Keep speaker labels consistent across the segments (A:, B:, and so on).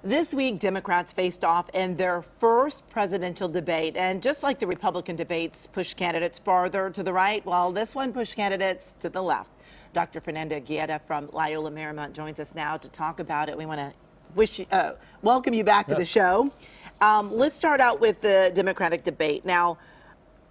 A: This week, Democrats faced off in their first presidential debate. And just like the Republican debates pushed candidates farther to the right, well, this one pushed candidates to the left. Dr. Fernanda Guerra from Loyola Marymount joins us now to talk about it. We want to welcome you back to the show. Let's start out with the Democratic debate. Now,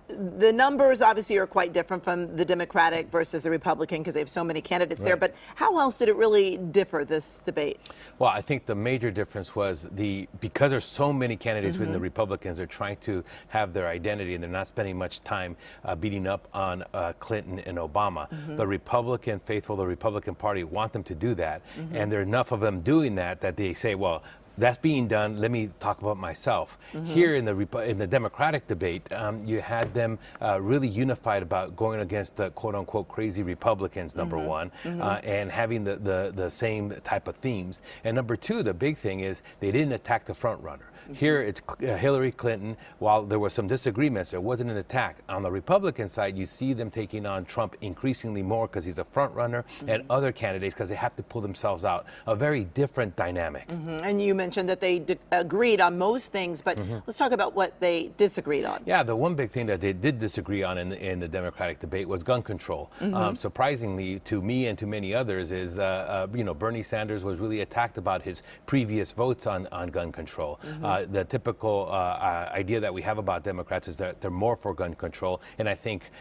A: the numbers obviously are quite different from the Democratic versus the Republican because they have so many candidates there. But how else did it really differ, this debate?
B: Well, I think the major difference was because there's so many candidates within the Republicans, they're trying to have their identity and they're not spending much time beating up on Clinton and Obama. The Republican faithful, the Republican Party want them to do that. And there are enough of them doing that they say, well, that's being done. Let me talk about myself. Here in the Democratic debate, you had them really unified about going against the quote-unquote crazy Republicans, number one, and having the same type of themes. And number two, the big thing is they didn't attack the front runner. Here it's Hillary Clinton. While there were some disagreements, there wasn't an attack. On the Republican side, you see them taking on Trump increasingly more because he's a front runner and other candidates because they have to pull themselves out. A very different dynamic.
A: And you mentioned that they agreed on most things, but let's talk about what they disagreed on.
B: Yeah, the one big thing that they did disagree on in the Democratic debate was gun control. Surprisingly to me and to many others is, Bernie Sanders was really attacked about his previous votes on gun control. The typical idea that we have about Democrats is that they're more for gun control, and I think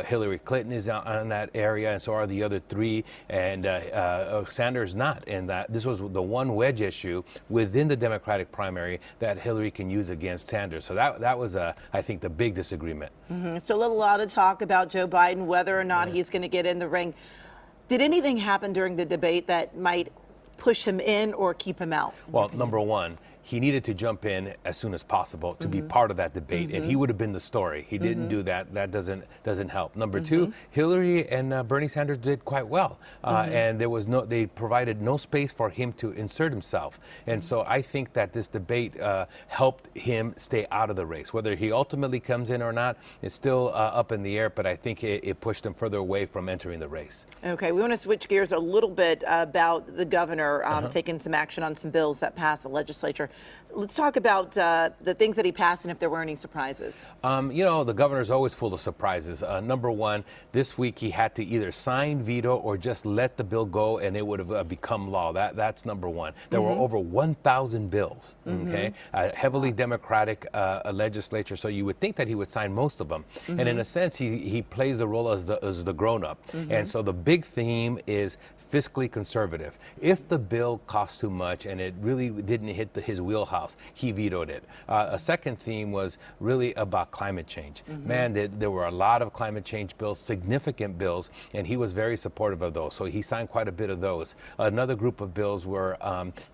B: Hillary Clinton is on that area, and so are the other three, and Sanders not. And that this was the one wedge issue within the Democratic primary that Hillary can use against Sanders. So that was, I think, the big disagreement.
A: Still a lot of talk about Joe Biden, whether or not he's going to get in the ring. Did anything happen during the debate that might push him in or keep him out?
B: Well, number one, he needed to jump in as soon as possible to be part of that debate, and he would have been the story. He didn't do that. That doesn't help. Number two, Hillary and Bernie Sanders did quite well, and they provided no space for him to insert himself. And so I think that this debate helped him stay out of the race. Whether he ultimately comes in or not is still up in the air, but I think it pushed him further away from entering the race.
A: Okay, we want to switch gears a little bit about the governor taking some action on some bills that passed the legislature. Let's talk about the things that he passed and if there were any surprises.
B: The governor's always full of surprises. Number one, this week he had to either sign, veto, or just let the bill go and it would have become law. That's number one. There were over 1,000 bills, heavily Democratic legislature, so you would think that he would sign most of them. And in a sense, he plays the role as the grown-up. And so the big theme is fiscally conservative. If the bill costs too much and it really didn't hit his wheelhouse, he vetoed it. A second theme was really about climate change. Man, there were a lot of climate change bills, significant bills, and he was very supportive of those. So he signed quite a bit of those. Another group of bills were,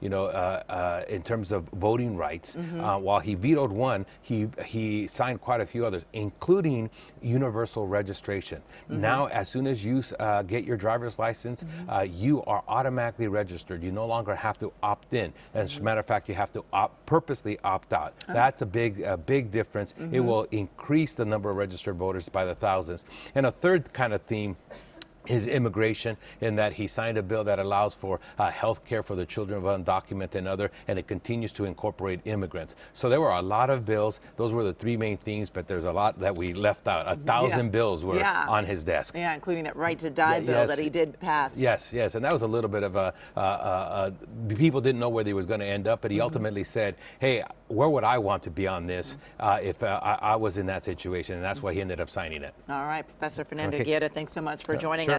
B: in terms of voting rights. While he vetoed one, he signed quite a few others, including universal registration. Now, as soon as you get your driver's license, you are automatically registered. You no longer have to opt in. As a matter of fact, you have to purposely opt out. That's a big difference. It will increase the number of registered voters by the thousands. And a third kind of theme is immigration, in that he signed a bill that allows for health care for the children of undocumented and other, and it continues to incorporate immigrants. So there were a lot of bills. Those were the three main themes, but there's a lot that we left out. 1,000 bills were on his desk.
A: Yeah, including that right to die bill that he did pass.
B: Yes, and that was a little bit of people didn't know where he was going to end up, but he ultimately said, hey, where would I want to be on this if I was in that situation? And that's why he ended up signing it.
A: All right, Professor Fernanda Guerra, thanks so much for joining us.